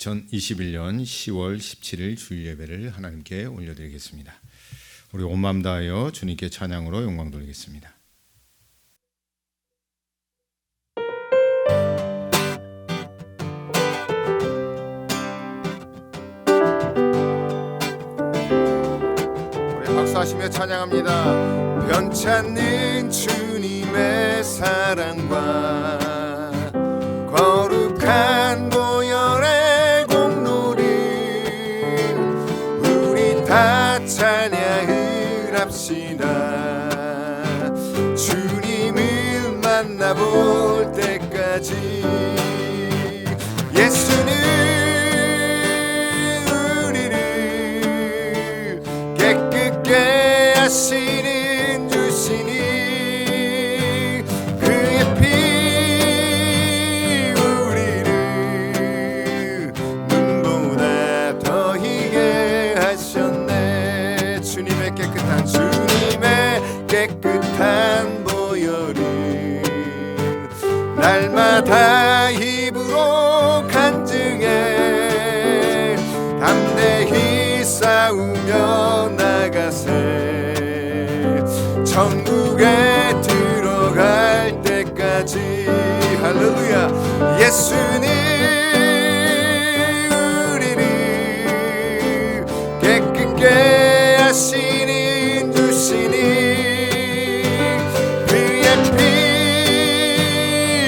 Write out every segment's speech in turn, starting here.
2021년 10월 17일 주일 예배를 하나님께 올려드리겠습니다. 우리 온 마음 다하여 주님께 찬양으로 영광 돌리겠습니다. 우리 박수하시며 찬양합니다. 변찮는 주님의 사랑과 거룩한 보혈의 공로를 우리 다 찬양을 합시다. 주님을 만나볼 때까지 예수는 우리를 깨끗게 하시는 주시니 그의 피 우리를 눈보다 더 희게 하셨네. 주님의 깨끗한 보혈을 날마다 입으로 간증해 담대히 싸우며 나가세. 천국에 들어갈 때까지 할렐루야. 예수는 우리를 깨끗게 하시는 주시니 그의 피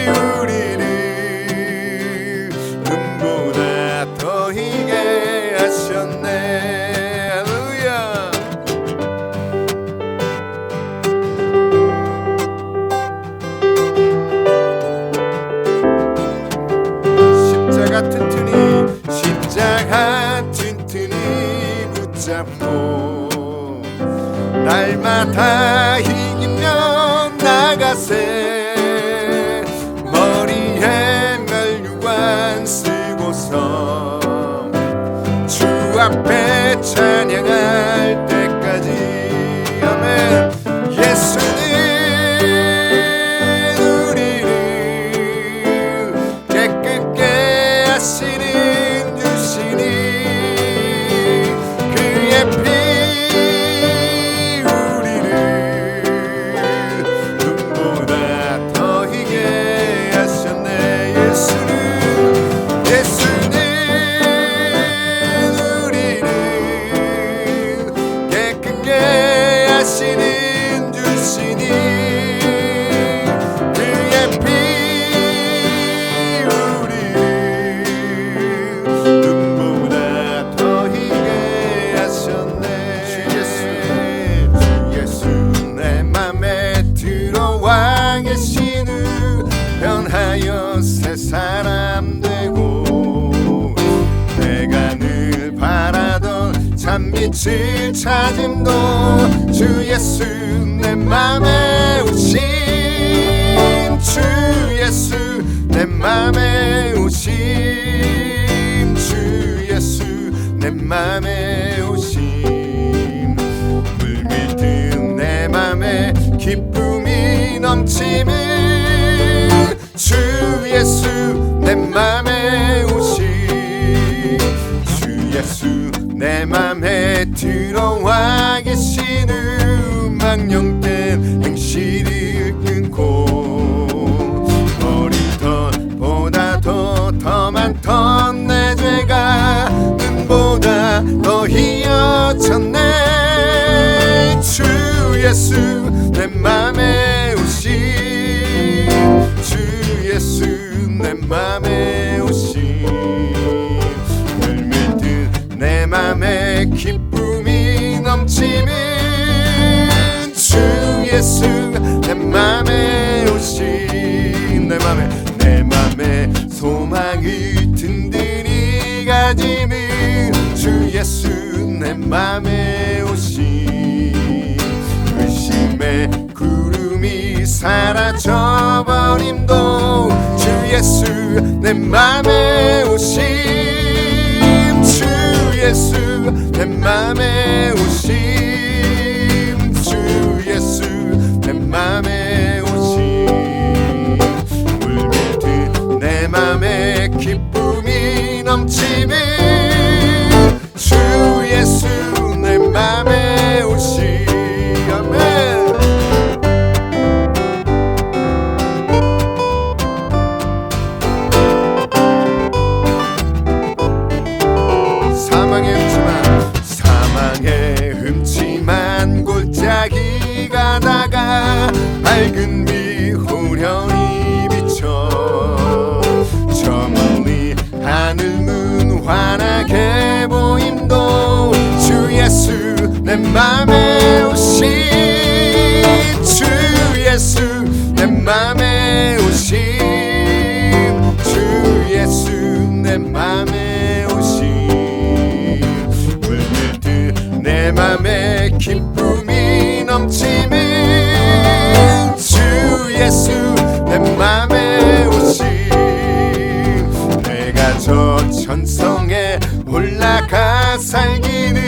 우리를 눈보다 더 희게 하셨네. 할렐루야. 십자가 튼튼히 붙잡고 날마다 이기며 나가세. 머리에 멸류관 쓰고서 주 앞에 찬양할 때까지 아멘. 예수는 우리를 깨끗게 하시는 주시니 그의 피 우리를 눈보다 더 희게 하셨네. 예수는 우리를 깨끗게 하시는 주시니 그의 피 우리를 눈보다 더 희게 하셨네. 주 예수 내 맘에 들어와 계신 후 변하여 새 사람 되고 내가 늘 바라던 참빛을 찾음도 주 예수 내 맘에 오심. 주 예수 내 맘에 오심. 주 예수 내 맘에 오심. 물밀듯 내 맘에 기쁨이 넘치는 주 예수 내 맘에 오심. 주 예수 내 맘에 들어와 계신 후 망령된 행실을 끊고 머리털보다 더 많던 내 죄가 눈보다 더 희어졌네. 주 예수 내 맘에 오심. 주 예수 내 맘에 오심. 물밀듯 내 맘에 기쁨이 넘치는 주 예수 내 맘에 오심. 내 맘에 소망을 든든히 가지는 주 예수 내 맘에 오심. 의심의 구름이 사라져버림도 주 예수 내 맘에 오심. 주 예수 내 맘에 오심. 주 예수 내 맘에 오심. 물밀듯 내 맘에 기쁨이 넘치면 밝은 미 호련히 비쳐 저 멀리 하늘문 환하게 보임도 주 예수 내 맘에 오심 주 예수 내 맘에 오심 주 예수 내 맘에 오심 물들듯 내 맘에 기쁨이 넘치는 주 예수 내 맘에 오심 내가 저 천성에 올라가 살기는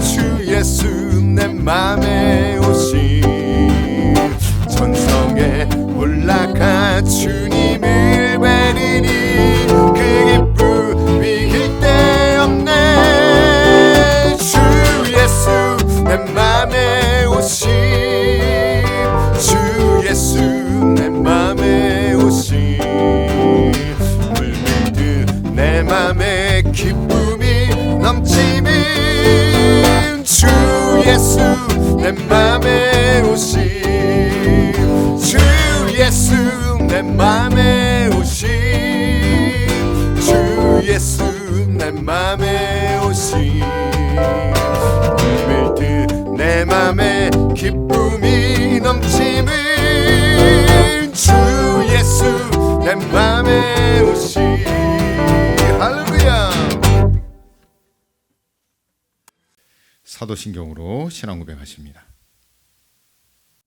주 예수 내 맘에 오심 천성에 올라가 주님을 뵈리니 그 기쁨이 길 데 없네 주 예수 내 맘에 오심 주 예수 내 맘에 오심 물들듯 내 맘에 기쁨이 넘치는 주 예수 내 맘에 오심 주 예수 내 맘에 오심 주 예수 내 맘에 오심 물들듯 내 맘에 기쁨이 넘치는 주 예수 내 맘에 오심 할렐루야. 사도신경으로 신앙 고백하십니다.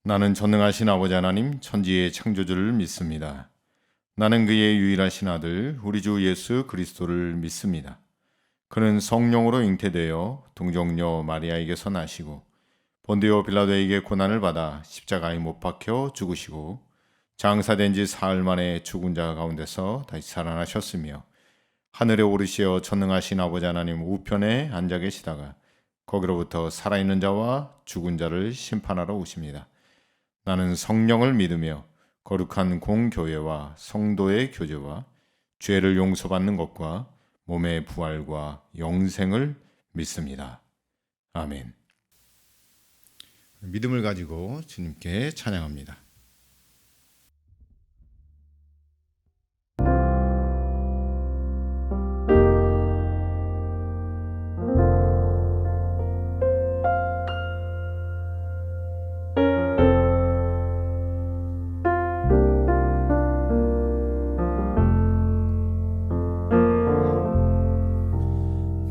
나는 전능하신 아버지 하나님 천지의 창조주를 믿습니다. 나는 그의 유일하신 아들 우리 주 예수 그리스도를 믿습니다. 그는 성령으로 잉태되어 동정녀 마리아에게서 나시고 본디오 빌라도에게 고난을 받아 십자가에 못 박혀 죽으시고 장사된 지 사흘 만에 죽은 자 가운데서 다시 살아나셨으며 하늘에 오르시어 전능하신 아버지 하나님 우편에 앉아 계시다가 거기로부터 살아있는 자와 죽은 자를 심판하러 오십니다. 나는 성령을 믿으며 거룩한 공교회와 성도의 교제와 죄를 용서받는 것과 몸의 부활과 영생을 믿습니다. 아멘. 믿음을 가지고 주님께 찬양합니다.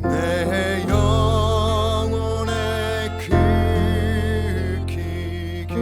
내 영혼의 그 깊은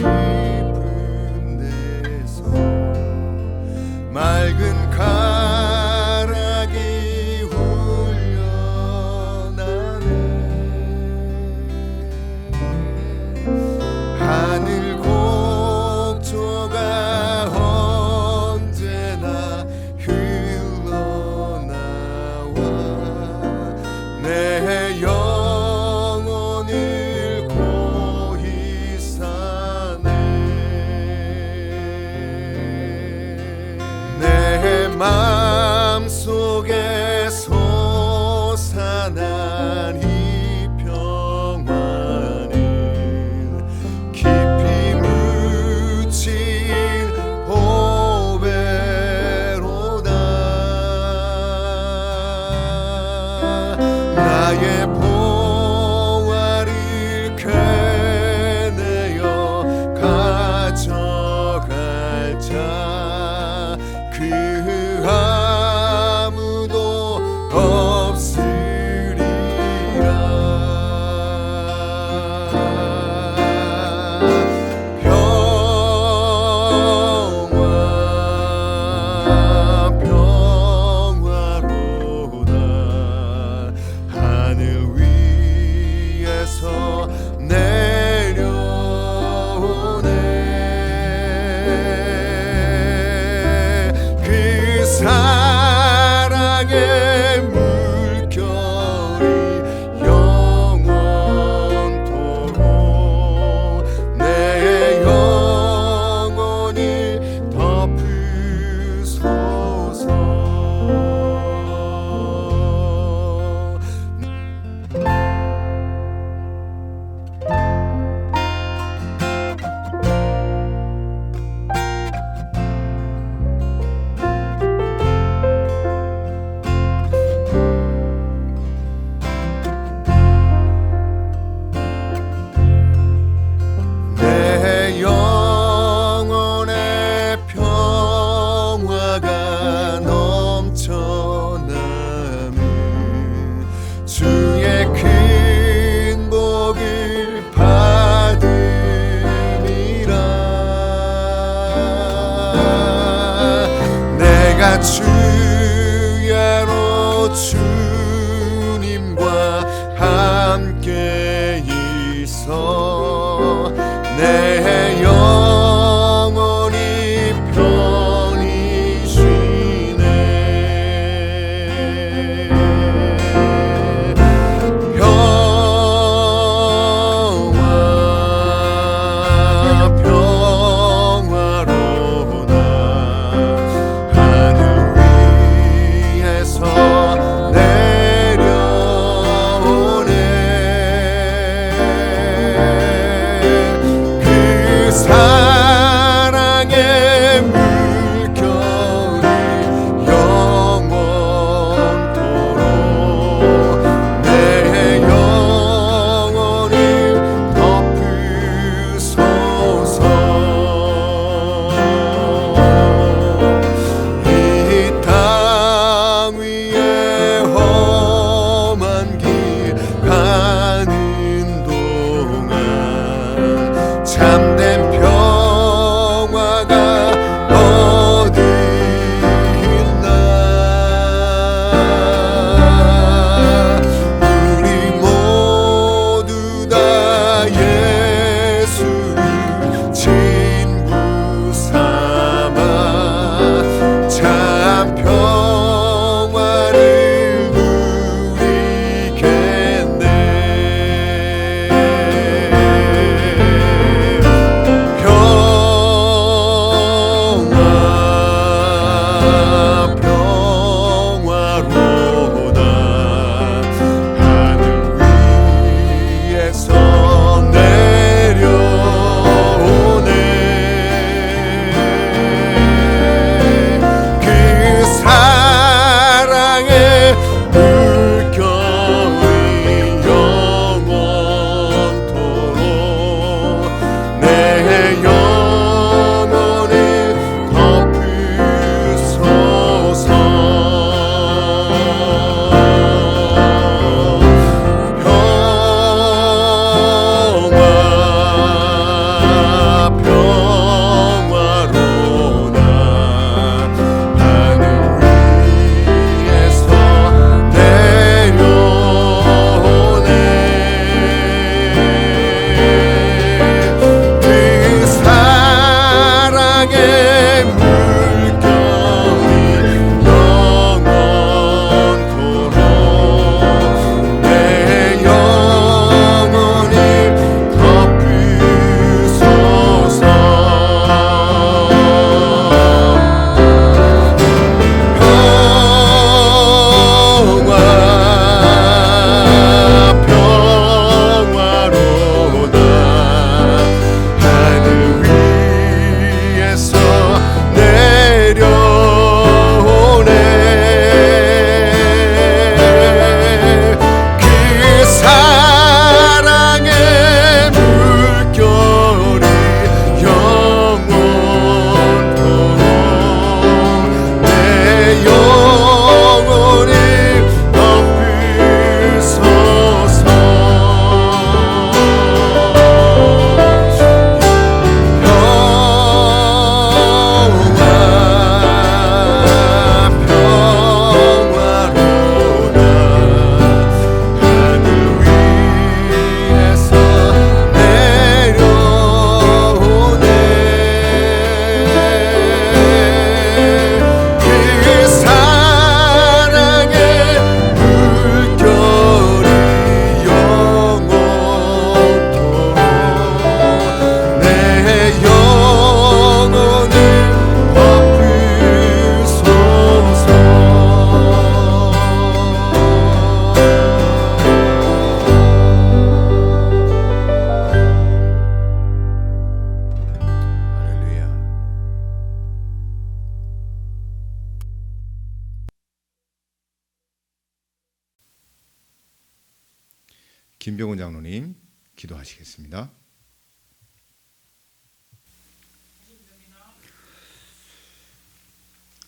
주야로 주님과 함께 있어 내 영혼이 편히 쉬네. 평화로다 하늘 위에서 내려오네. 그 사랑의 물결이 영원토록 내 영혼을 덮으소서. 이 땅 위에 험한 길 가는 동안 참된 평화가 어디 있나. 우리 모두 다 예수를 친구 삼아 참 평화를 누리겠네. 평화로다 하늘 위에서 내려오네. 그 사랑의 물결이 영원토록 내 영혼을 덮으소서. 평화로다 하늘 위에서 내려오네. 그 사랑의 물결이 영원토록 내 영혼을 덮으소서. 평화로다 하늘 위에서 내려오네. 그 사랑의 물결이 영원토록 내 영혼을 덮으소서. 평화로다 하늘 위에서 내려오네. 그 사랑의 물결이 영원토록 내 영혼을 덮으소서. 할렐루야. 김병훈 장로님 기도하시겠습니다.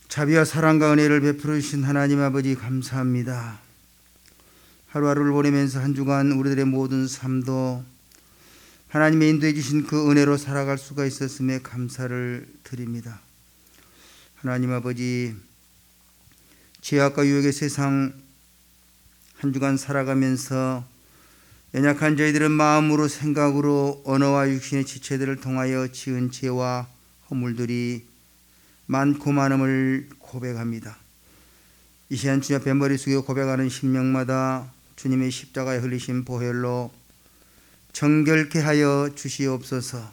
자비와 사랑과 은혜를 베풀어 주신 하나님 아버지 감사합니다. 하루하루를 보내면서 한 주간 우리들의 모든 삶도 하나님의 인도해 주신 그 은혜로 살아갈 수가 있었음에 감사를 드립니다. 하나님 아버지, 죄악과 유혹의 세상 한 주간 살아가면서 연약한 저희들은 마음으로 생각으로 언어와 육신의 지체들을 통하여 지은 죄와 허물들이 많고 많음을 고백합니다. 이 시간 주님 앞에 머리 숙여 고백하는 심령마다 주님의 십자가에 흘리신 보혈로 정결케 하여 주시옵소서.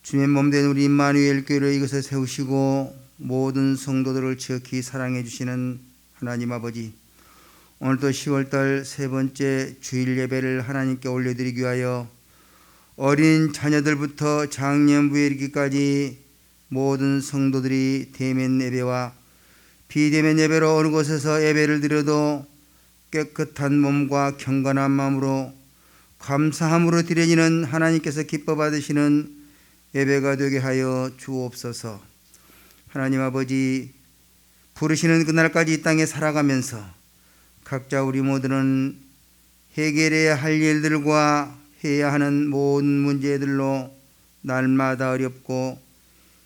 주님의 몸된 우리 임마누엘 교회를 이곳에 세우시고 모든 성도들을 지극히 사랑해 주시는 하나님 아버지, 오늘도 10월달 세 번째 주일 예배를 하나님께 올려드리기 위하여 어린 자녀들부터 장년부에 이르기까지 모든 성도들이 대면 예배와 비대면 예배로 어느 곳에서 예배를 드려도 깨끗한 몸과 경건한 마음으로 감사함으로 드려지는 하나님께서 기뻐 받으시는 예배가 되게 하여 주옵소서. 하나님 아버지, 부르시는 그날까지 이 땅에 살아가면서 각자 우리 모두는 해결해야 할 일들과 해야 하는 모든 문제들로 날마다 어렵고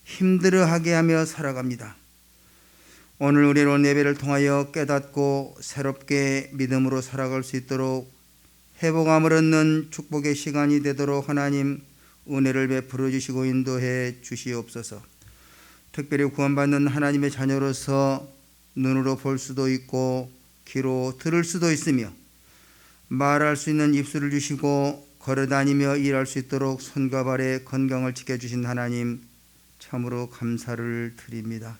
힘들어하게 하며 살아갑니다. 오늘 우리로 예배를 통하여 깨닫고 새롭게 믿음으로 살아갈 수 있도록 회복함을 얻는 축복의 시간이 되도록 하나님 은혜를 베풀어 주시고 인도해 주시옵소서. 특별히 구원받는 하나님의 자녀로서 눈으로 볼 수도 있고 귀로 들을 수도 있으며 말할 수 있는 입술을 주시고 걸어다니며 일할 수 있도록 손과 발의 건강을 지켜주신 하나님 참으로 감사를 드립니다.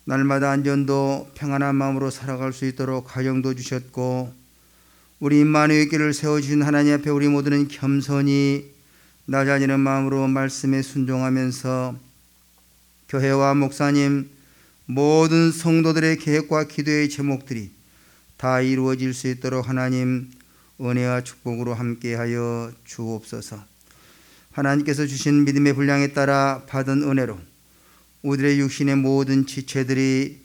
날마다 안전도 평안한 마음으로 살아갈 수 있도록 가정도 주셨고 우리 임마누엘 교회를 세워주신 하나님 앞에 우리 모두는 겸손히 낮아지는 마음으로 말씀에 순종하면서 교회와 목사님 모든 성도들의 계획과 기도의 제목들이 다 이루어질 수 있도록 하나님 은혜와 축복으로 함께하여 주옵소서. 하나님께서 주신 믿음의 분량에 따라 받은 은혜로 우리의 육신의 모든 지체들이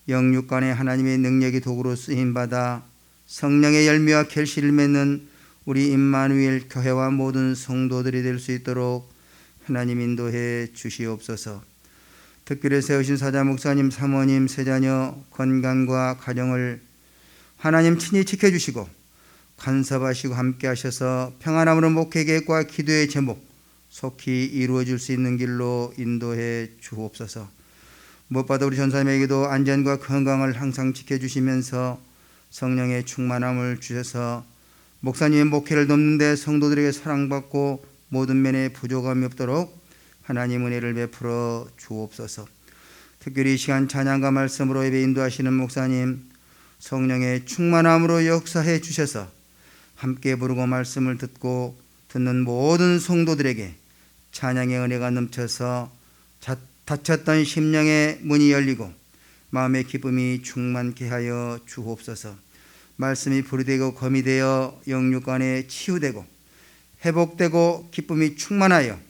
영육간의 하나님의 능력의 도구로 쓰임받아 성령의 열매와 결실을 맺는 우리 임마누엘 교회와 모든 성도들이 될 수 있도록 하나님 인도해 주시옵소서. 특별히 세우신 사자 목사님, 사모님, 세자녀 건강과 가정을 하나님 친히 지켜주시고 간섭하시고 함께 하셔서 평안함으로 목회 계획과 기도의 제목 속히 이루어질 수 있는 길로 인도해 주옵소서. 무엇보다 우리 전사님에게도 안전과 건강을 항상 지켜주시면서 성령의 충만함을 주셔서 목사님의 목회를 돕는 데 성도들에게 사랑받고 모든 면에 부족함이 없도록 하나님 은혜를 베풀어 주옵소서. 특별히 이 시간 찬양과 말씀으로 예배 인도하시는 목사님 성령의 충만함으로 역사해 주셔서 함께 부르고 말씀을 듣고 듣는 모든 성도들에게 찬양의 은혜가 넘쳐서 닫혔던 심령의 문이 열리고 마음의 기쁨이 충만케 하여 주옵소서. 말씀이 불이 되고 검이 되어 영육간에 치유되고 회복되고 기쁨이 충만하여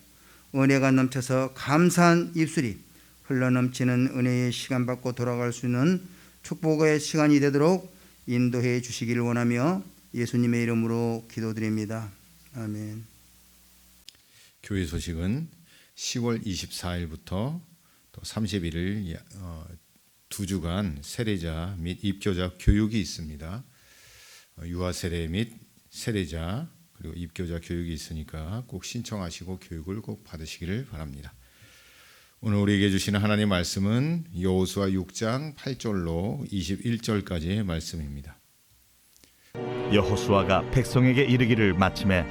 은혜가 넘쳐서 감사한 입술이 흘러넘치는 은혜의 시간 받고 돌아갈 수 있는 축복의 시간이 되도록 인도해 주시기를 원하며 예수님의 이름으로 기도드립니다. 아멘. 교회 소식은 10월 24일부터 또 31일 2주간 세례자 및 입교자 교육이 있습니다. 유아 세례 및 세례자 그리고 입교자 교육이 있으니까 꼭 신청하시고 교육을 꼭 받으시기를 바랍니다. 오늘 우리에게 주시는 하나님의 말씀은 여호수아 6장 8절로 21절까지의 말씀입니다. 여호수아가 백성에게 이르기를 마침에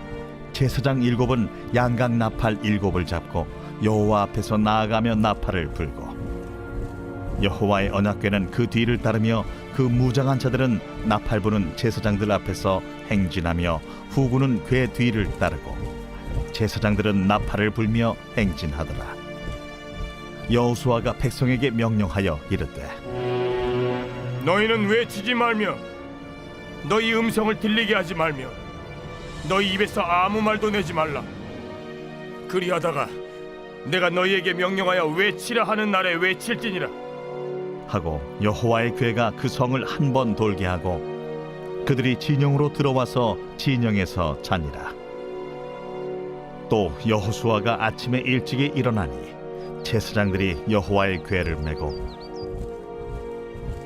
제사장 7은 양각 나팔 7을 잡고 여호와 앞에서 나아가며 나팔을 불고 여호와의 언약궤는 그 뒤를 따르며 그 무장한 자들은 나팔 부는 제사장들 앞에서 행진하며 후구는 궤 뒤를 따르고 제사장들은 나팔을 불며 행진하더라. 여호수아가 백성에게 명령하여 이르되 너희는 외치지 말며 너희 음성을 들리게 하지 말며 너희 입에서 아무 말도 내지 말라. 그리하다가 내가 너희에게 명령하여 외치라 하는 날에 외칠지니라 하고 여호와의 궤가 그 성을 한 번 돌게 하고 그들이 진영으로 들어와서 진영에서 자니라. 또 여호수아가 아침에 일찍이 일어나니 제사장들이 여호와의 궤를 메고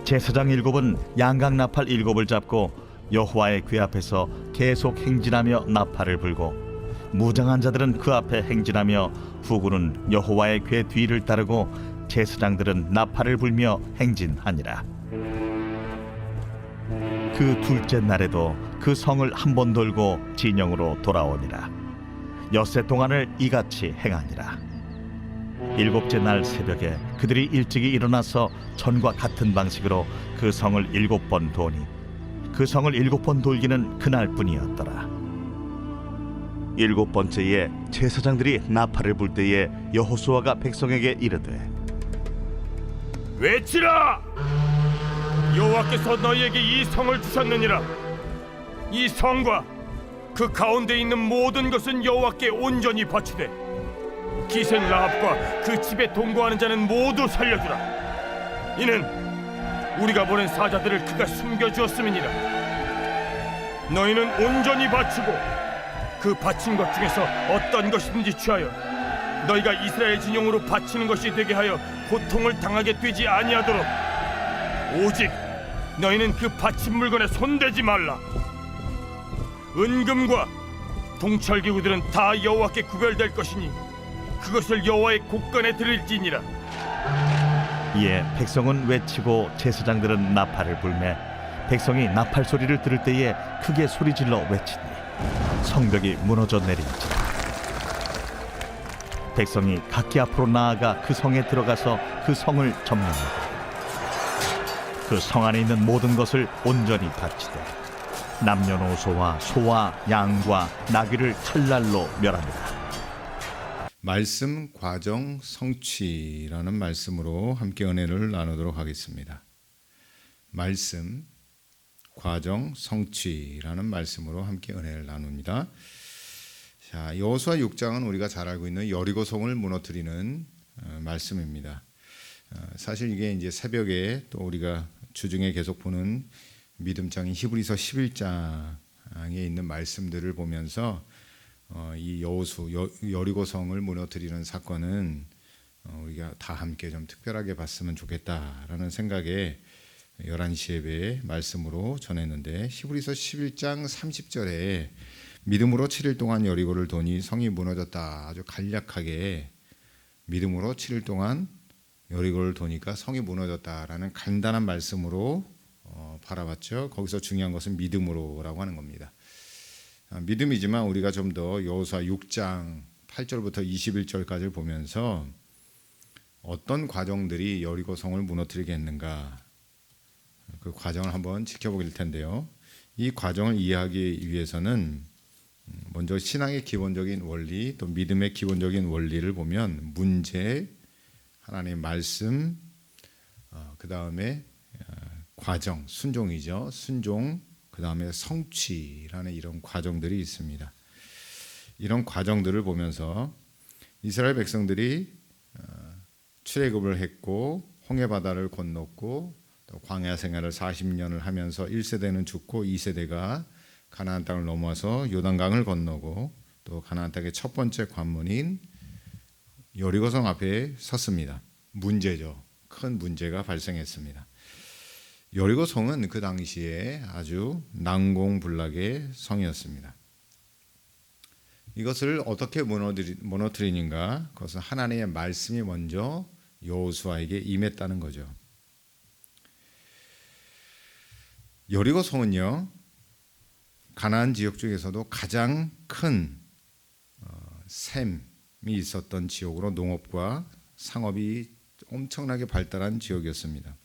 제사장 일곱은 양각 나팔 일곱을 잡고 여호와의 궤 앞에서 계속 행진하며 나팔을 불고 무장한 자들은 그 앞에 행진하며 후군은 여호와의 궤 뒤를 따르고 제사장들은 나팔을 불며 행진하니라. 그 둘째 날에도 그 성을 한 번 돌고 진영으로 돌아오니라. 엿새 동안을 이같이 행하니라. 일곱째 날 새벽에 그들이 일찍이 일어나서 전과 같은 방식으로 그 성을 7번 도니 그 성을 7번 돌기는 그날뿐이었더라. 7번째에 제사장들이 나팔을 불 때에 여호수아가 백성에게 이르되 외치라! 여호와께서 너희에게 이 성을 주셨느니라. 이 성과 그 가운데 있는 모든 것은 여호와께 온전히 바치되 기생 라합과 그 집에 동거하는 자는 모두 살려주라. 이는 우리가 보낸 사자들을 그가 숨겨주었음이니라. 너희는 온전히 바치고 그 바친 것 중에서 어떤 것이든지 취하여 너희가 이스라엘 진영으로 바치는 것이 되게 하여 고통을 당하게 되지 아니하도록 오직 너희는 그 바친 물건에 손대지 말라. 은금과 동철기구들은 다 여호와께 구별될 것이니 그것을 여호와의 곳간에 드릴지니라. 이에 백성은 외치고 제사장들은 나팔을 불매 백성이 나팔 소리를 들을 때에 크게 소리질러 외치니 성벽이 무너져 내린지라. 백성이 각기 앞으로 나아가 그 성에 들어가서 그 성을 점령하고 그 성 안에 있는 모든 것을 온전히 바치되 남녀노소와 소와 양과 나귀를 칼날로 멸합니다. 말씀, 과정, 성취라는 말씀으로 함께 은혜를 나누도록 하겠습니다. 말씀, 과정, 성취라는 말씀으로 함께 은혜를 나눕니다. 자, 여호수아 6장은 우리가 잘 알고 있는 여리고성을 무너뜨리는 말씀입니다. 사실 이게 이제 새벽에 또 우리가 주중에 계속 보는 믿음장인 히브리서 11장에 있는 말씀들을 보면서 이 여리고성을 무너뜨리는 사건은 우리가 다 함께 좀 특별하게 봤으면 좋겠다라는 생각에 11시 예배의 말씀으로 전했는데 히브리서 11장 30절에 믿음으로 7일 동안 여리고를 도니 성이 무너졌다. 아주 간략하게 믿음으로 7일 동안 여리고를 도니까 성이 무너졌다라는 간단한 말씀으로 바라봤죠. 거기서 중요한 것은 믿음으로라고 하는 겁니다. 믿음이지만 우리가 좀 더 여호수아 6장 8절부터 21절까지 보면서 어떤 과정들이 여리고 성을 무너뜨리게 했는가 그 과정을 한번 지켜보길 텐데요. 이 과정을 이해하기 위해서는 먼저 신앙의 기본적인 원리 또 믿음의 기본적인 원리를 보면 문제, 하나님의 말씀, 그 다음에 과정, 순종이죠. 순종, 그 다음에 성취라는 이런 과정들이 있습니다. 이런 과정들을 보면서 이스라엘 백성들이 출애굽을 했고 홍해바다를 건넜고 또 광야 생활을 40년을 하면서 1세대는 죽고 2세대가 가나안 땅을 넘어서 요단강을 건너고 또 가나안 땅의 첫 번째 관문인 여리고성 앞에 섰습니다. 문제죠. 큰 문제가 발생했습니다. 여리고성은 그 당시에 아주 난공불락의 성이었습니다. 이것을 어떻게 무너뜨리는가? 그것은 하나님의 말씀이 먼저 여호수아에게 임했다는 거죠. 여리고성은요, 가나안 지역 중에서도 가장 큰 샘이 있었던 지역으로 농업과 상업이 엄청나게 발달한 지역이었습니다.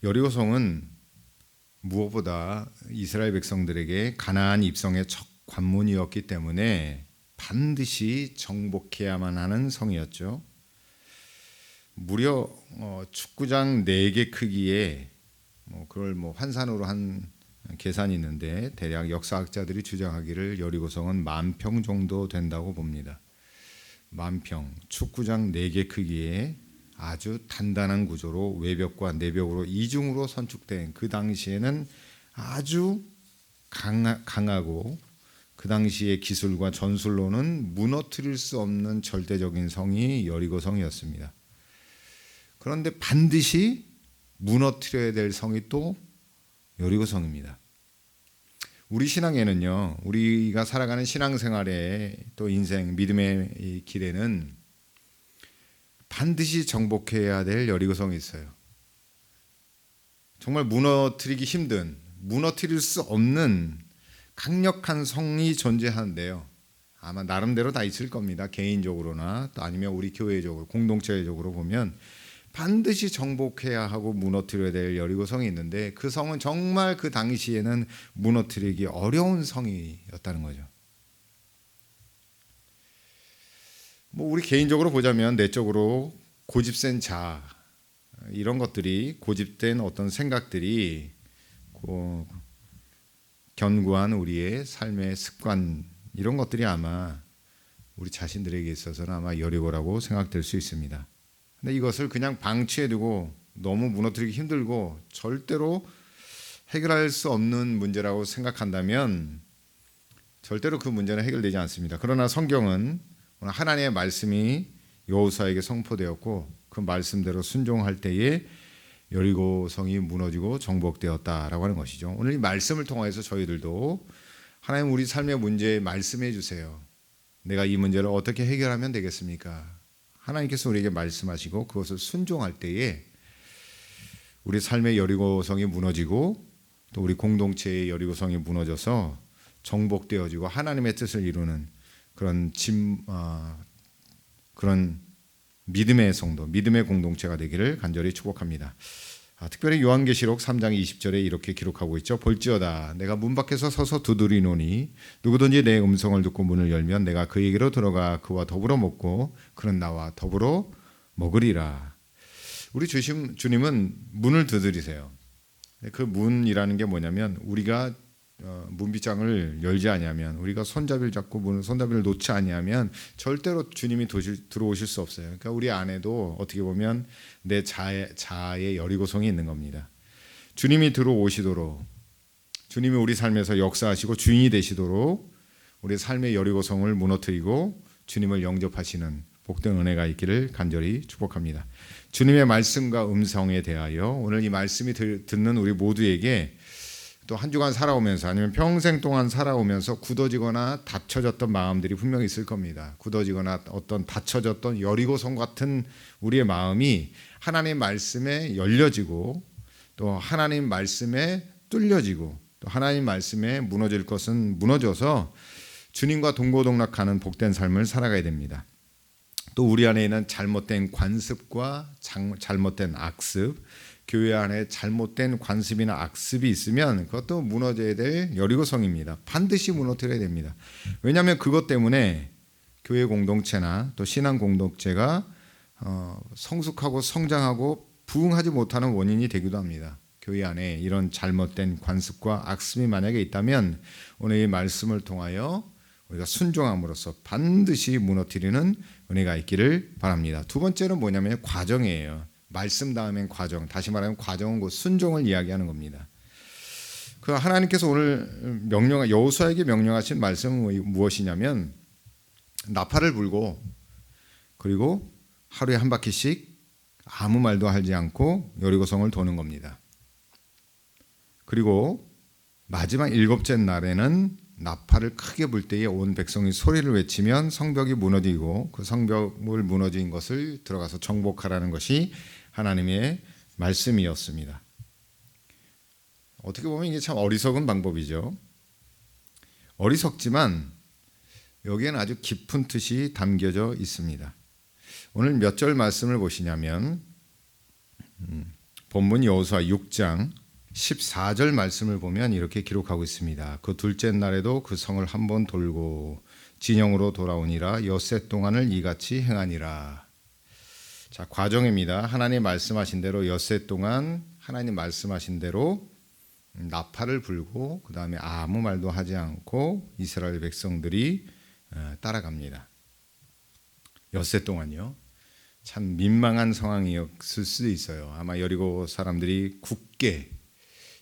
여리고성은 무엇보다 이스라엘 백성들에게 가나안 입성의 첫 관문이었기 때문에 반드시 정복해야만 하는 성이었죠. 무려 축구장 4개 크기의 그걸 환산으로 한 계산이 있는데 대략 역사학자들이 주장하기를 여리고성은 10,000평 정도 된다고 봅니다. 10,000평, 축구장 4개 크기의 아주 단단한 구조로 외벽과 내벽으로 이중으로 선축된 그 당시에는 아주 강하고 그 당시의 기술과 전술로는 무너뜨릴 수 없는 절대적인 성이 여리고성이었습니다. 그런데 반드시 무너뜨려야 될 성이 또 여리고성입니다. 우리 신앙에는요, 우리가 살아가는 신앙생활에 또 인생 믿음의 이 길에는 반드시 정복해야 될 여리고성이 있어요. 정말 무너뜨리기 힘든, 무너뜨릴 수 없는 강력한 성이 존재하는데요. 아마 나름대로 다 있을 겁니다. 개인적으로나 또 아니면 우리 교회적으로, 공동체적으로 보면 반드시 정복해야 하고 무너뜨려야 될 여리고성이 있는데, 그 성은 정말 그 당시에는 무너뜨리기 어려운 성이었다는 거죠. 뭐 우리 개인적으로 보자면 내적으로 고집센 자, 이런 것들이, 고집된 어떤 생각들이 견고한 우리의 삶의 습관, 이런 것들이 아마 우리 자신들에게 있어서는 아마 여리고라고 생각될 수 있습니다. 근데 이것을 그냥 방치해두고 너무 무너뜨리기 힘들고 절대로 해결할 수 없는 문제라고 생각한다면 절대로 그 문제는 해결되지 않습니다. 그러나 성경은 오늘 하나님의 말씀이 여호수아에게 선포되었고 그 말씀대로 순종할 때에 여리고성이 무너지고 정복되었다라고 하는 것이죠. 오늘 이 말씀을 통해서 저희들도 하나님, 우리 삶의 문제에 말씀해 주세요. 내가 이 문제를 어떻게 해결하면 되겠습니까? 하나님께서 우리에게 말씀하시고 그것을 순종할 때에 우리 삶의 여리고성이 무너지고 또 우리 공동체의 여리고성이 무너져서 정복되어지고 하나님의 뜻을 이루는 그런 그런 믿음의 성도, 믿음의 공동체가 되기를 간절히 축복합니다. 특별히 요한계시록 3장 20절에 이렇게 기록하고 있죠. 볼지어다 내가 문 밖에서 서서 두드리노니 누구든지 내 음성을 듣고 문을 열면 내가 그에게로 들어가 그와 더불어 먹고 그는 나와 더불어 먹으리라. 우리 주님은 문을 두드리세요. 그 문이라는 게 뭐냐면 우리가 문빗장을 열지 아니하면, 우리가 손잡이를 잡고 손잡이를 놓지 아니하면 절대로 주님이 들어오실 수 없어요. 그러니까 우리 안에도 어떻게 보면 내 자아의 여리고성이 있는 겁니다. 주님이 들어오시도록, 주님이 우리 삶에서 역사하시고 주인이 되시도록 우리 삶의 여리고성을 무너뜨리고 주님을 영접하시는 복된 은혜가 있기를 간절히 축복합니다. 주님의 말씀과 음성에 대하여 오늘 이 말씀이 듣는 우리 모두에게 또 한 주간 살아오면서 아니면 평생 동안 살아오면서 굳어지거나 닫혀졌던 마음들이 분명히 있을 겁니다. 굳어지거나 어떤 닫혀졌던 여리고성 같은 우리의 마음이 하나님 말씀에 열려지고 또 하나님 말씀에 뚫려지고 또 하나님 말씀에 무너질 것은 무너져서 주님과 동고동락하는 복된 삶을 살아가야 됩니다. 또 우리 안에 있는 잘못된 관습과 잘못된 악습, 교회 안에 잘못된 관습이나 악습이 있으면 그것도 무너져야 될 여리고성입니다. 반드시 무너뜨려야 됩니다. 왜냐하면 그것 때문에 교회 공동체나 또 신앙 공동체가 성숙하고 성장하고 부흥하지 못하는 원인이 되기도 합니다. 교회 안에 이런 잘못된 관습과 악습이 만약에 있다면 오늘 이 말씀을 통하여 우리가 순종함으로써 반드시 무너뜨리는 은혜가 있기를 바랍니다. 두 번째는 뭐냐면 과정이에요. 말씀 다음엔 과정, 다시 말하면 과정은 곧 순종을 이야기하는 겁니다. 그 하나님께서 오늘 여호수아에게 명령하신 말씀은 무엇이냐면 나팔을 불고 그리고 하루에 한 바퀴씩 아무 말도 하지 않고 여리고성을 도는 겁니다. 그리고 마지막 7째 날에는 나팔을 크게 불 때에 온 백성이 소리를 외치면 성벽이 무너지고 그 성벽을 무너진 것을 들어가서 정복하라는 것이 하나님의 말씀이었습니다. 어떻게 보면 이게 참 어리석은 방법이죠. 어리석지만 여기에는 아주 깊은 뜻이 담겨져 있습니다. 오늘 몇 절 말씀을 보시냐면 본문 여호수아 6장 14절 말씀을 보면 이렇게 기록하고 있습니다. 그 둘째 날에도 그 성을 한 번 돌고 진영으로 돌아오니라 엿새 동안을 이같이 행하니라. 자, 과정입니다. 하나님 말씀하신 대로 엿새 동안 하나님 말씀하신 대로 나팔을 불고 그 다음에 아무 말도 하지 않고 이스라엘 백성들이 따라갑니다. 엿새 동안요. 참 민망한 상황이었을 수도 있어요. 아마 여리고 사람들이 굳게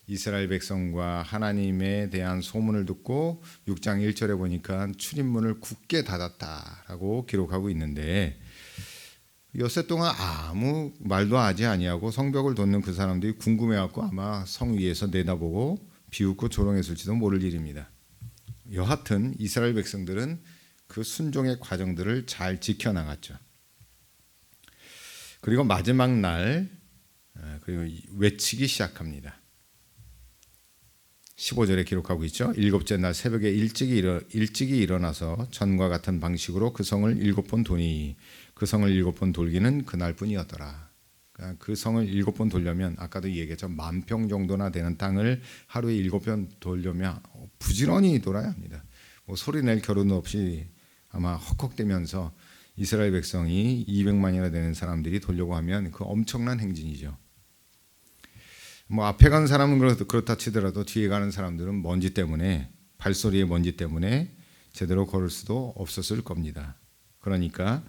이스라엘 백성과 하나님에 대한 소문을 듣고 6장 1절에 보니까 출입문을 굳게 닫았다라고 기록하고 있는데 엿새 동안 아무 말도 하지 아니하고 성벽을 돋는 그 사람들이 궁금해갖고 아마 성 위에서 내다보고 비웃고 조롱했을지도 모를 일입니다. 여하튼 이스라엘 백성들은 그 순종의 과정들을 잘 지켜나갔죠. 그리고 마지막 날 그리고 외치기 시작합니다. 15절에 기록하고 있죠. 일곱째 날 새벽에 일찍이 일어나서 전과 같은 방식으로 그 성을 7번 도니 그 성을 7번 돌기는 그날뿐이었더라. 그러니까 그 성을 7번 돌려면 아까도 얘기했죠. 10,000평 정도나 되는 땅을 하루에 7번 돌려면 부지런히 돌아야 합니다. 뭐 소리 낼 겨를도 없이 아마 헉헉대면서 이스라엘 백성이 200만이나 되는 사람들이 돌려고 하면 그 엄청난 행진이죠. 뭐 앞에 가는 사람은 그렇다 치더라도 뒤에 가는 사람들은 먼지 때문에 발소리의 먼지 때문에 제대로 걸을 수도 없었을 겁니다. 그러니까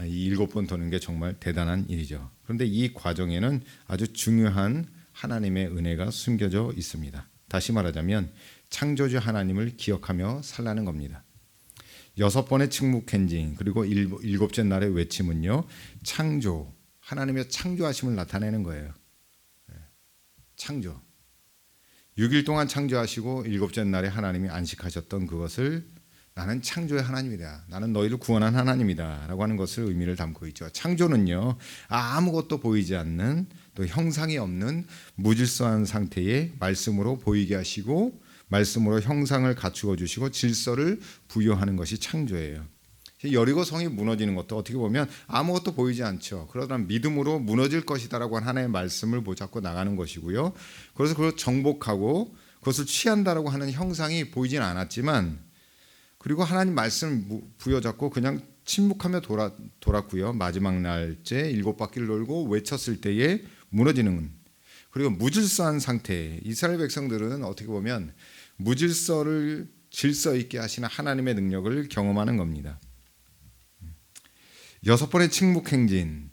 이 7번 도는 게 정말 대단한 일이죠. 그런데 이 과정에는 아주 중요한 하나님의 은혜가 숨겨져 있습니다. 다시 말하자면 창조주 하나님을 기억하며 살라는 겁니다. 6번의 침묵행진 그리고 7째 날의 외침은요, 창조, 하나님의 창조하심을 나타내는 거예요. 창조. 6일 동안 창조하시고 7째 날에 하나님이 안식하셨던 그것을 나는 창조의 하나님이다. 나는 너희를 구원한 하나님이다. 라고 하는 것을 의미를 담고 있죠. 창조는요, 아무것도 보이지 않는 또 형상이 없는 무질서한 상태의 말씀으로 보이게 하시고 말씀으로 형상을 갖추어 주시고 질서를 부여하는 것이 창조예요. 여리고 성이 무너지는 것도 어떻게 보면 아무것도 보이지 않죠. 그러나 믿음으로 무너질 것이다라고 하는 하나님의 말씀을 붙잡고 나가는 것이고요. 그래서 그걸 정복하고 그것을 취한다라고 하는 형상이 보이진 않았지만 그리고 하나님 말씀을 부여잡고 그냥 침묵하며 돌았고요. 마지막 날째 7바퀴를 돌고 외쳤을 때에 무너지는 그리고 무질서한 상태. 이스라엘 백성들은 어떻게 보면 무질서를 질서 있게 하시는 하나님의 능력을 경험하는 겁니다. 6번의 침묵행진,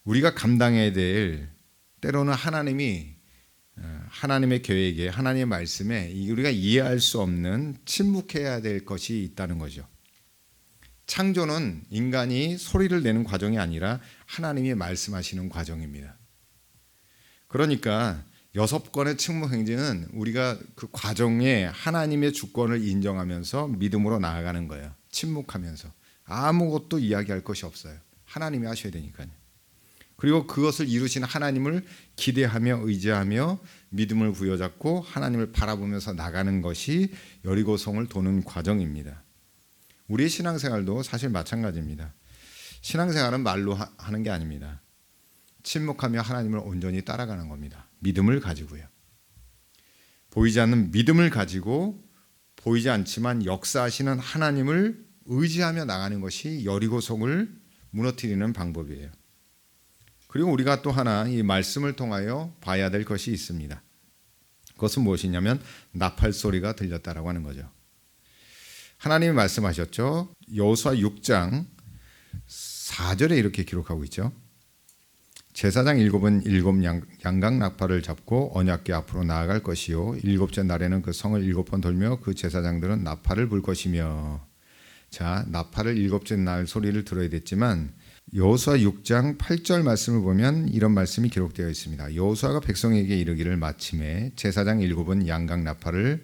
우리가 감당해야 될 때로는 하나님의 계획에 하나님의 말씀에 우리가 이해할 수 없는 침묵해야 될 것이 있다는 거죠. 창조는 인간이 소리를 내는 과정이 아니라 하나님이 말씀하시는 과정입니다. 그러니까 6번의 침묵행진은 우리가 그 과정에 하나님의 주권을 인정하면서 믿음으로 나아가는 거예요. 침묵하면서 아무것도 이야기할 것이 없어요. 하나님이 하셔야 되니까요. 그리고 그것을 이루신 하나님을 기대하며 의지하며 믿음을 부여잡고 하나님을 바라보면서 나가는 것이 여리고성을 도는 과정입니다. 우리의 신앙생활도 사실 마찬가지입니다. 신앙생활은 말로 하는 게 아닙니다. 침묵하며 하나님을 온전히 따라가는 겁니다. 믿음을 가지고요. 보이지 않는 믿음을 가지고 보이지 않지만 역사하시는 하나님을 의지하며 나가는 것이 여리고성을 무너뜨리는 방법이에요. 그리고 우리가 또 하나 이 말씀을 통하여 봐야 될 것이 있습니다. 그것은 무엇이냐면 나팔 소리가 들렸다라고 하는 거죠. 하나님이 말씀하셨죠. 여호수아 6장 4절에 이렇게 기록하고 있죠. 제사장 7은 7 양각 나팔을 잡고 언약궤 앞으로 나아갈 것이요 7째 날에는 그 성을 7번 돌며 그 제사장들은 나팔을 불 것이며. 자, 나팔을 7째 날 소리를 들어야 됐지만 여호수아 6장 8절 말씀을 보면 이런 말씀이 기록되어 있습니다. 여호수아가 백성에게 이르기를 마침에 제사장 7은 양각 나팔을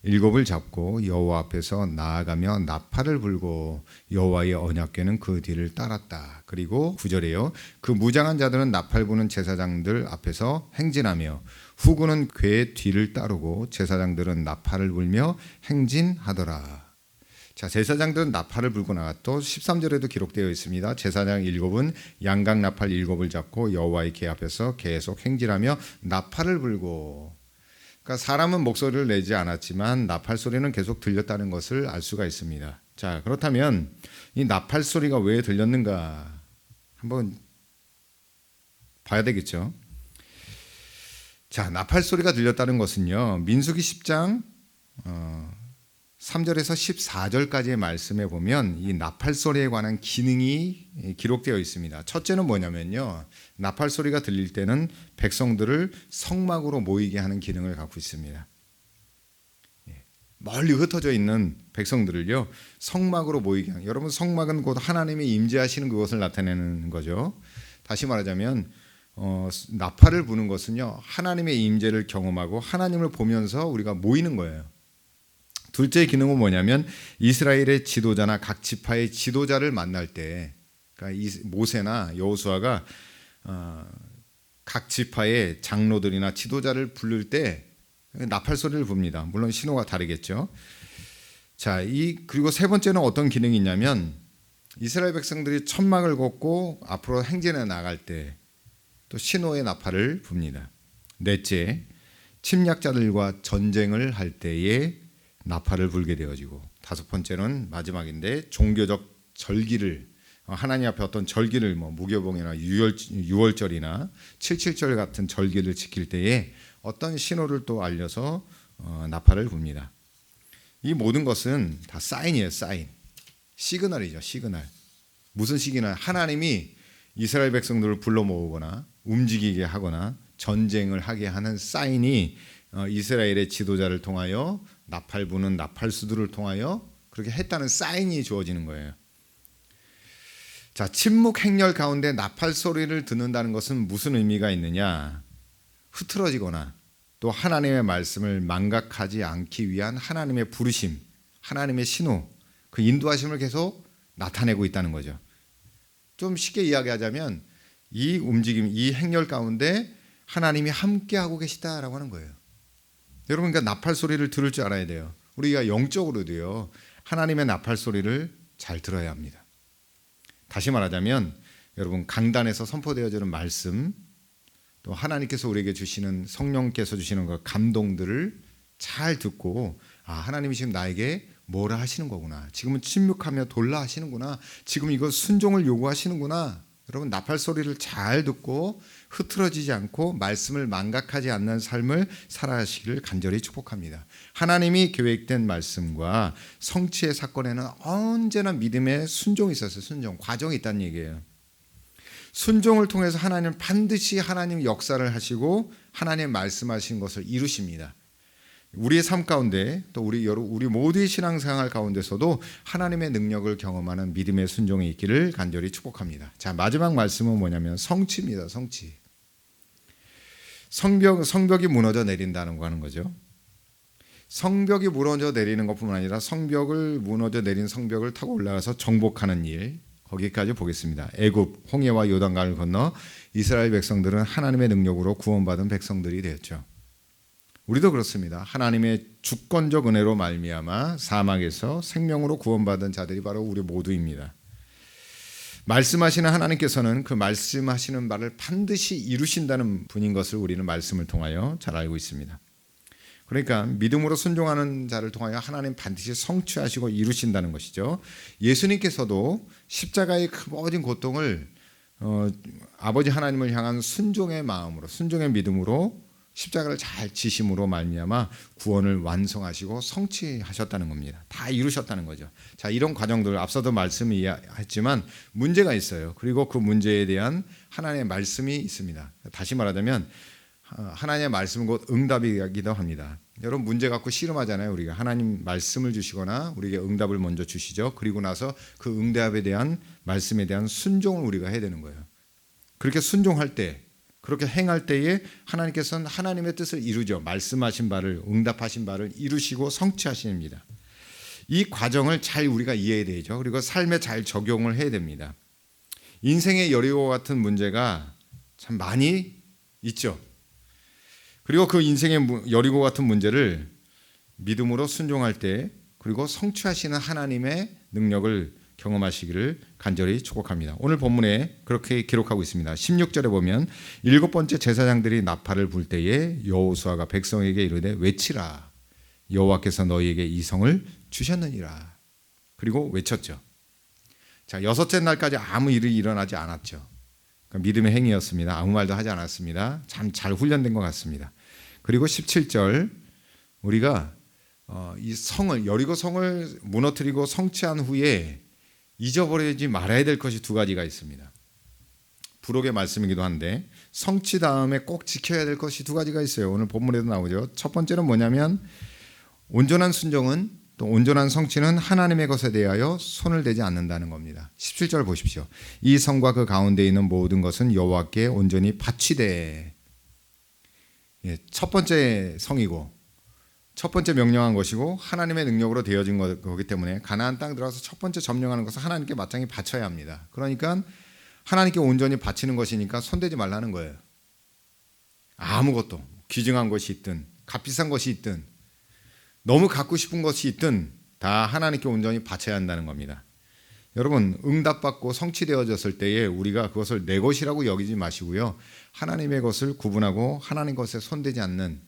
7을 잡고 여호와 앞에서 나아가며 나팔을 불고 여호와의 언약궤는 그 뒤를 따랐다. 그리고 9절에요. 그 무장한 자들은 나팔 부는 제사장들 앞에서 행진하며 후군은 궤의 뒤를 따르고 제사장들은 나팔을 불며 행진하더라. 자, 제사장들은 나팔을 불고 나갔고 13절에도 기록되어 있습니다. 제사장 7은 양각 나팔 7을 잡고 여호와의 궤 앞에서 계속 행진하며 나팔을 불고. 그러니까 사람은 목소리를 내지 않았지만 나팔 소리는 계속 들렸다는 것을 알 수가 있습니다. 자, 그렇다면 이 나팔 소리가 왜 들렸는가 한번 봐야 되겠죠. 자, 나팔 소리가 들렸다는 것은요. 민수기 10장 3절에서 14절까지의 말씀에 보면 이 나팔 소리에 관한 기능이 기록되어 있습니다. 첫째는 뭐냐면요. 나팔 소리가 들릴 때는 백성들을 성막으로 모이게 하는 기능을 갖고 있습니다. 멀리 흩어져 있는 백성들을요 성막으로 모이게 한. 여러분 성막은 곧 하나님이 임재하시는 그것을 나타내는 거죠. 다시 말하자면 나팔을 부는 것은요 하나님의 임재를 경험하고 하나님을 보면서 우리가 모이는 거예요. 둘째 기능은 뭐냐면 이스라엘의 지도자나 각 지파의 지도자를 만날 때, 그러니까 모세나 여호수아가 각 지파의 장로들이나 지도자를 부를 때 나팔 소리를 붑니다. 물론 신호가 다르겠죠. 자, 그리고 세 번째는 어떤 기능이 있냐면 이스라엘 백성들이 천막을 걷고 앞으로 행진해 나갈 때 또 신호의 나팔을 붑니다. 넷째, 침략자들과 전쟁을 할 때에 나팔을 불게 되어지고, 다섯 번째는 마지막인데 종교적 절기를 하나님 앞에 어떤 절기를 무교봉이나 유월절이나 7.7절 같은 절기를 지킬 때에 어떤 신호를 또 알려서 나팔을 붑니다. 이 모든 것은 다 사인이에요. 사인. 시그널이죠. 시그널. 무슨 시그널? 하나님이 이스라엘 백성들을 불러 모으거나 움직이게 하거나 전쟁을 하게 하는 사인이 이스라엘의 지도자를 통하여 나팔 부는 나팔수들을 통하여 그렇게 했다는 사인이 주어지는 거예요. 자, 침묵 행렬 가운데 나팔 소리를 듣는다는 것은 무슨 의미가 있느냐? 흐트러지거나 또 하나님의 말씀을 망각하지 않기 위한 하나님의 부르심, 하나님의 신호, 그 인도하심을 계속 나타내고 있다는 거죠. 좀 쉽게 이야기하자면 이 움직임, 이 행렬 가운데 하나님이 함께하고 계시다라고 하는 거예요. 여러분, 그러니까 나팔 소리를 들을 줄 알아야 돼요. 우리가 영적으로도요 하나님의 나팔 소리를 잘 들어야 합니다. 다시 말하자면 여러분, 강단에서 선포되어지는 말씀, 또 하나님께서 우리에게 주시는, 성령께서 주시는 그 감동들을 잘 듣고, 하나님이 지금 나에게 뭐라 하시는 거구나, 지금은 침묵하며 돌라 하시는구나, 지금 이거 순종을 요구하시는구나. 여러분, 나팔 소리를 잘 듣고 흐트러지지 않고 말씀을 망각하지 않는 삶을 살아가시기를 간절히 축복합니다. 하나님이 계획된 말씀과 성취의 사건에는 언제나 믿음의 순종이 있었어요. 순종, 과정이 있다는 얘기예요. 순종을 통해서 하나님은 반드시 하나님 역사를 하시고 하나님 말씀하신 것을 이루십니다. 우리의 삶 가운데 또 우리 모두의 신앙생활 가운데서도 하나님의 능력을 경험하는 믿음의 순종이 있기를 간절히 축복합니다. 자, 마지막 말씀은 뭐냐면 성취입니다. 성취. 성벽이 무너져 내린다는 거 하는 거죠. 성벽이 무너져 내리는 것뿐만 아니라 무너져 내린 성벽을 타고 올라가서 정복하는 일, 거기까지 보겠습니다. 애굽, 홍해와 요단강을 건너 이스라엘 백성들은 하나님의 능력으로 구원받은 백성들이 되었죠. 우리도 그렇습니다. 하나님의 주권적 은혜로 말미암아 사망에서 생명으로 구원받은 자들이 바로 우리 모두입니다. 말씀하시는 하나님께서는 그 말씀하시는 바를 반드시 이루신다는 분인 것을 우리는 말씀을 통하여 잘 알고 있습니다. 그러니까 믿음으로 순종하는 자를 통하여 하나님 반드시 성취하시고 이루신다는 것이죠. 예수님께서도 십자가의 그 모든 고통을 아버지 하나님을 향한 순종의 마음으로, 순종의 믿음으로 십자가를 잘 지심으로 말미암아 구원을 완성하시고 성취하셨다는 겁니다. 다 이루셨다는 거죠. 자, 이런 과정들 앞서도 말씀했지만 문제가 있어요. 그리고 그 문제에 대한 하나님의 말씀이 있습니다. 다시 말하자면 하나님의 말씀은 곧 응답이기도 합니다. 여러분, 문제 갖고 씨름하잖아요. 우리가 하나님 말씀을 주시거나 우리에게 응답을 먼저 주시죠. 그리고 나서 그 응답에 대한 말씀에 대한 순종을 우리가 해야 되는 거예요. 그렇게 순종할 때, 그렇게 행할 때에 하나님께서는 하나님의 뜻을 이루죠. 말씀하신 바를, 응답하신 바를 이루시고 성취하십니다. 이 과정을 잘 우리가 이해해야 되죠. 그리고 삶에 잘 적용을 해야 됩니다. 인생의 여리고 같은 문제가 참 많이 있죠. 그리고 그 인생의 여리고 같은 문제를 믿음으로 순종할 때, 그리고 성취하시는 하나님의 능력을 경험하시기를 간절히 축복합니다. 오늘 본문에 그렇게 기록하고 있습니다. 16절에 보면 7번째 제사장들이 나팔을 불 때에 여호수아가 백성에게 이르되 외치라, 여호와께서 너희에게 이 성을 주셨느니라. 그리고 외쳤죠. 자, 6째 날까지 아무 일이 일어나지 않았죠. 그러니까 믿음의 행위였습니다. 아무 말도 하지 않았습니다. 참 잘 훈련된 것 같습니다. 그리고 17절, 우리가 이 성을, 여리고 성을 무너뜨리고 성취한 후에 잊어버리지 말아야 될 것이 2가지가 있습니다. 부록의 말씀이기도 한데 성취 다음에 꼭 지켜야 될 것이 2가지가 있어요. 오늘 본문에도 나오죠. 첫 번째는 뭐냐면 온전한 순종은 또 온전한 성취는 하나님의 것에 대하여 손을 대지 않는다는 겁니다. 17절 보십시오. 이 성과 그 가운데 있는 모든 것은 여호와께 온전히 바치되. 첫 번째 성이고 첫 번째 명령한 것이고 하나님의 능력으로 되어진 거기 때문에 가나안 땅 들어가서 첫 번째 점령하는 것은 하나님께 마땅히 바쳐야 합니다. 그러니까 하나님께 온전히 바치는 것이니까 손대지 말라는 거예요. 아무것도 귀중한 것이 있든 값비싼 것이 있든 너무 갖고 싶은 것이 있든 다 하나님께 온전히 바쳐야 한다는 겁니다. 여러분, 응답받고 성취되어졌을 때에 우리가 그것을 내 것이라고 여기지 마시고요, 하나님의 것을 구분하고 하나님 것에 손대지 않는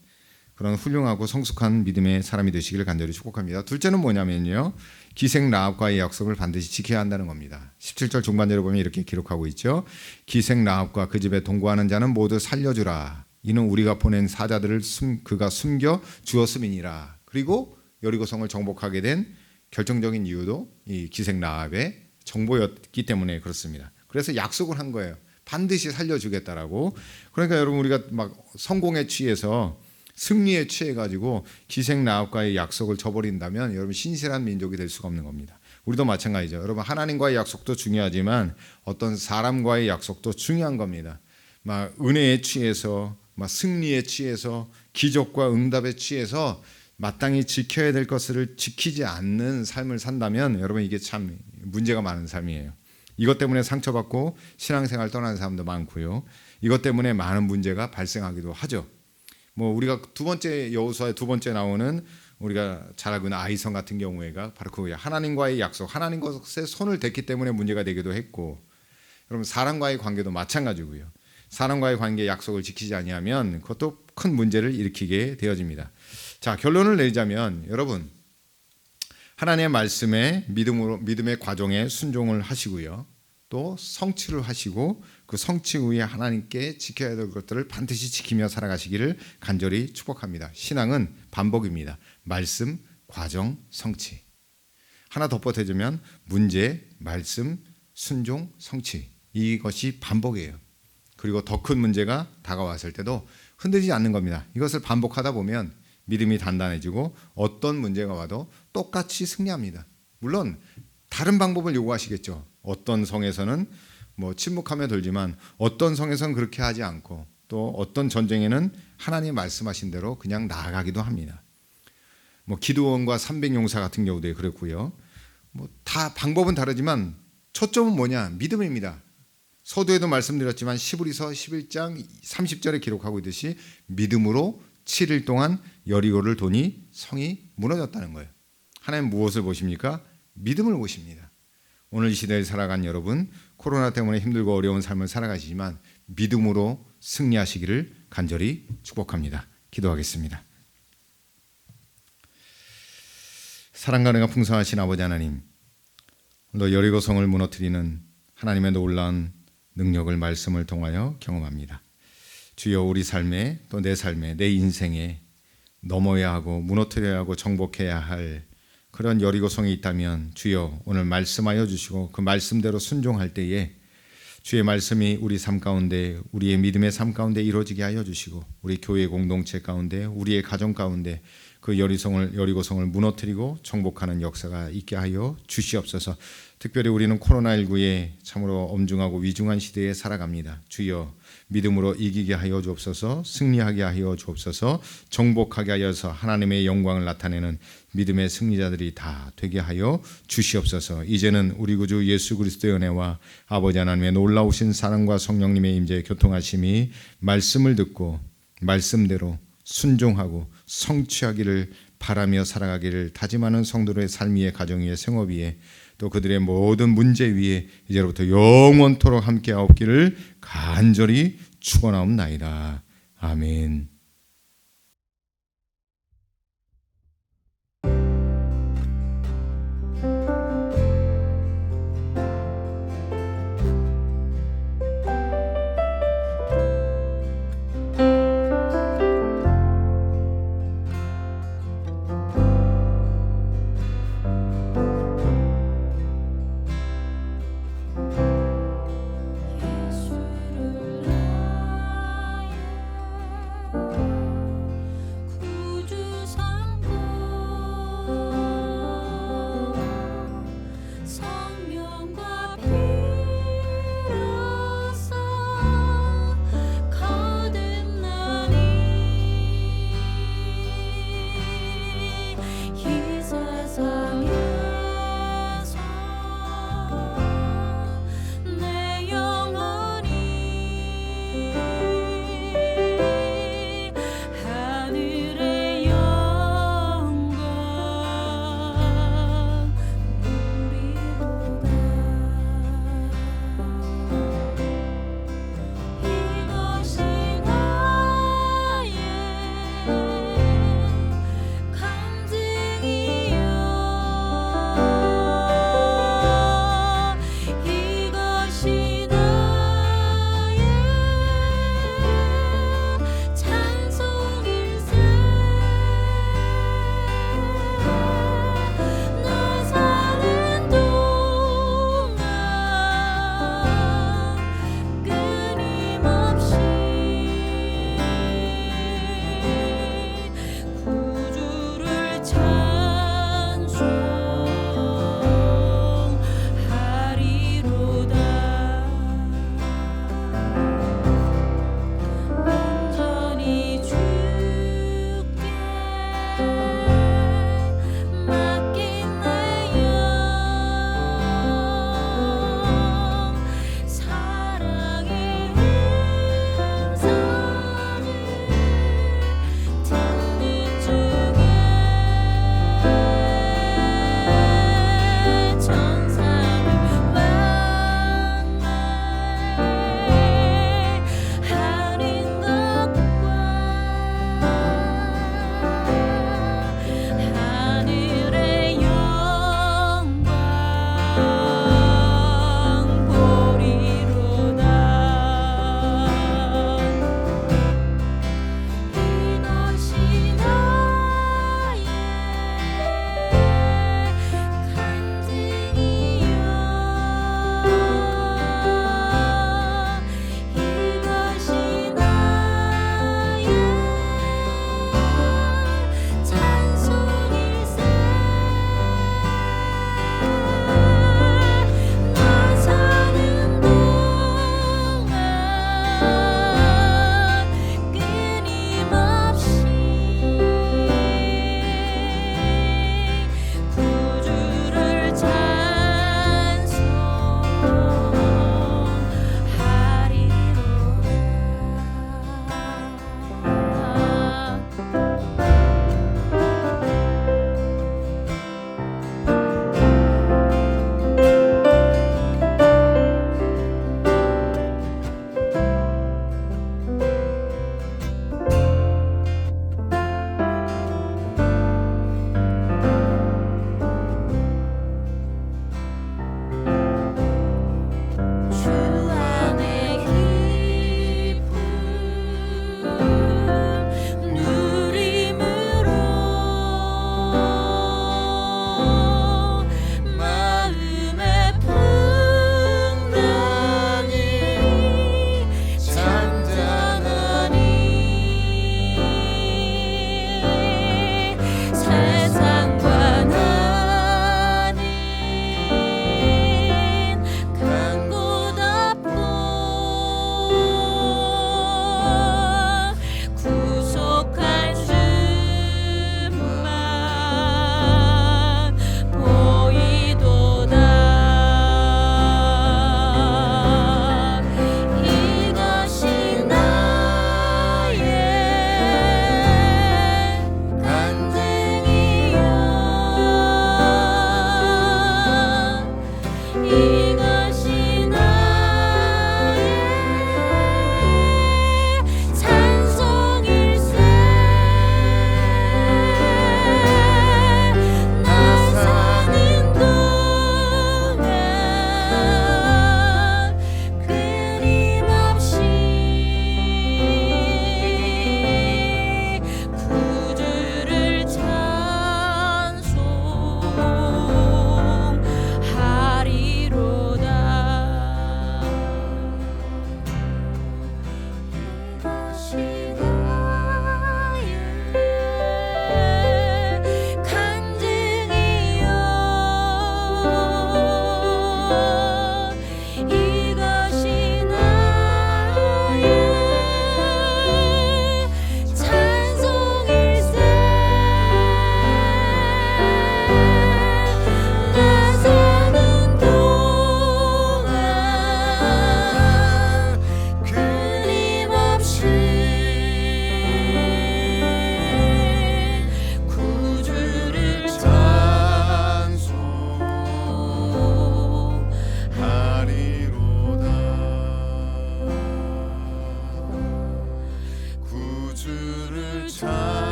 그런 훌륭하고 성숙한 믿음의 사람이 되시기를 간절히 축복합니다. 둘째는 뭐냐면요, 기생 라합과의 약속을 반드시 지켜야 한다는 겁니다. 17절 중반절에 보면 이렇게 기록하고 있죠. 기생 라합과 그 집에 동거하는 자는 모두 살려주라. 이는 우리가 보낸 사자들을 그가 숨겨 주었음이니라. 그리고 여리고성을 정복하게 된 결정적인 이유도 이 기생 라합의 정보였기 때문에 그렇습니다. 그래서 약속을 한 거예요. 반드시 살려주겠다라고. 그러니까 여러분, 우리가 막 성공에 취해서 승리에 취해가지고 기생 라합과의 약속을 저버린다면 여러분, 신실한 민족이 될 수가 없는 겁니다. 우리도 마찬가지죠. 여러분, 하나님과의 약속도 중요하지만 어떤 사람과의 약속도 중요한 겁니다. 막 은혜에 취해서, 막 승리에 취해서, 기적과 응답에 취해서 마땅히 지켜야 될 것을 지키지 않는 삶을 산다면 여러분, 이게 참 문제가 많은 삶이에요. 이것 때문에 상처받고 신앙생활 떠나는 사람도 많고요. 이것 때문에 많은 문제가 발생하기도 하죠. 뭐 우리가 두 번째 여호수아의 두 번째 나오는 우리가 잘 알고 있는 아이성 같은 경우에가 바로 그거예요. 하나님과의 약속, 하나님 것에 손을 댔기 때문에 문제가 되기도 했고, 여러분 사람과의 관계도 마찬가지고요. 사람과의 관계 약속을 지키지 아니하면 그것도 큰 문제를 일으키게 되어집니다. 자, 결론을 내자면 여러분, 하나님의 말씀에 믿음의 과정에 순종을 하시고요, 또 성취를 하시고 그 성취 후에 하나님께 지켜야 될 것들을 반드시 지키며 살아가시기를 간절히 축복합니다. 신앙은 반복입니다. 말씀, 과정, 성취. 하나 덧붙여주면 문제, 말씀, 순종, 성취. 이것이 반복이에요. 그리고 더 큰 문제가 다가왔을 때도 흔들리지 않는 겁니다. 이것을 반복하다 보면 믿음이 단단해지고 어떤 문제가 와도 똑같이 승리합니다. 물론 다른 방법을 요구하시겠죠. 어떤 성에서는 뭐 침묵하며 돌지만 어떤 성에서는 그렇게 하지 않고, 또 어떤 전쟁에는 하나님 말씀하신 대로 그냥 나아가기도 합니다. 뭐 기드온과 300용사 같은 경우도 그랬고요. 뭐 다 방법은 다르지만 초점은 뭐냐? 믿음입니다. 서두에도 말씀드렸지만 시브리서 11장 30절에 기록하고 있듯이 믿음으로 7일 동안 여리고를 도니 성이 무너졌다는 거예요. 하나님 무엇을 보십니까? 믿음을 보십니다. 오늘 이 시대에 살아간 여러분, 코로나 때문에 힘들고 어려운 삶을 살아가시지만 믿음으로 승리하시기를 간절히 축복합니다. 기도하겠습니다. 사랑과 은혜가 풍성하신 아버지 하나님, 오늘 여리고성을 무너뜨리는 하나님의 놀라운 능력을 말씀을 통하여 경험합니다. 주여, 우리 삶에, 또 내 삶에, 내 인생에 넘어야 하고 무너뜨려야 하고 정복해야 할 그런 여리고성이 있다면 주여 오늘 말씀하여 주시고 그 말씀대로 순종할 때에 주의 말씀이 우리 삶 가운데, 우리의 믿음의 삶 가운데 이루어지게 하여 주시고, 우리 교회 공동체 가운데, 우리의 가정 가운데 그 여리고성을 무너뜨리고 정복하는 역사가 있게 하여 주시옵소서. 특별히 우리는 코로나19에 참으로 엄중하고 위중한 시대에 살아갑니다. 주여, 믿음으로 이기게 하여 주옵소서, 승리하게 하여 주옵소서, 정복하게 하여서 하나님의 영광을 나타내는 믿음의 승리자들이 다 되게 하여 주시옵소서. 이제는 우리 구주 예수 그리스도의 은혜와 아버지 하나님의 놀라우신 사랑과 성령님의 임재의 교통하심이 말씀을 듣고 말씀대로 순종하고 성취하기를 바라며 살아가기를 다짐하는 성도들의 삶 위에, 가정 위에, 생업 위에, 또 그들의 모든 문제 위에 이제로부터 영원토록 함께하옵기를 간절히 축원하옵나이다. 아멘. 예수를 나의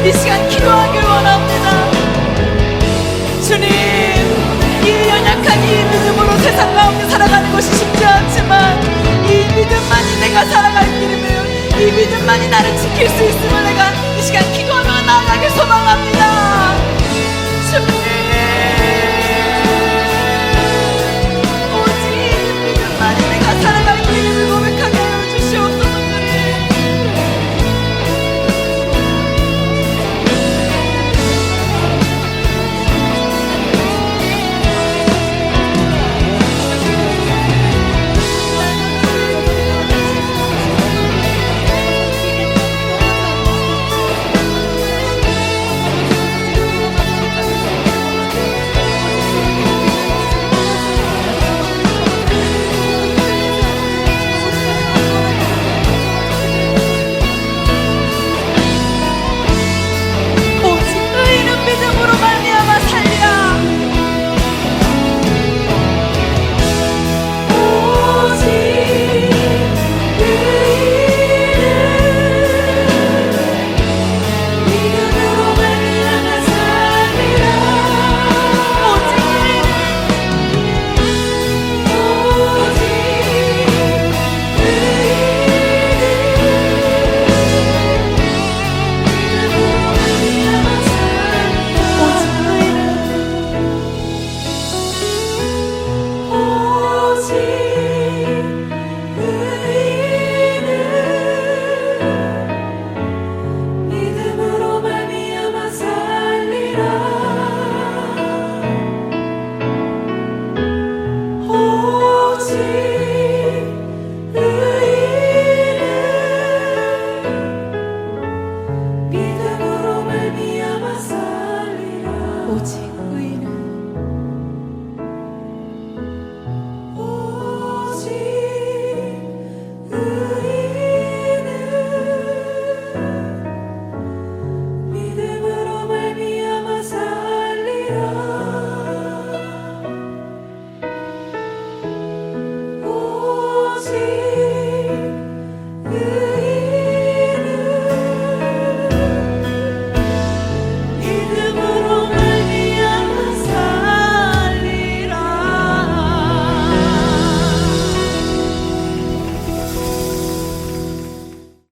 이 시간 기도하길 원합니다. 주님, 이 연약한 이 믿음으로 세상 가운데 살아가는 것이 쉽지 않지만 이 믿음만이 내가 살아갈 길이며 이 믿음만이 나를 지킬 수 있음을 내가 이 시간 기도하며 나아가길 소망합니다. 주님,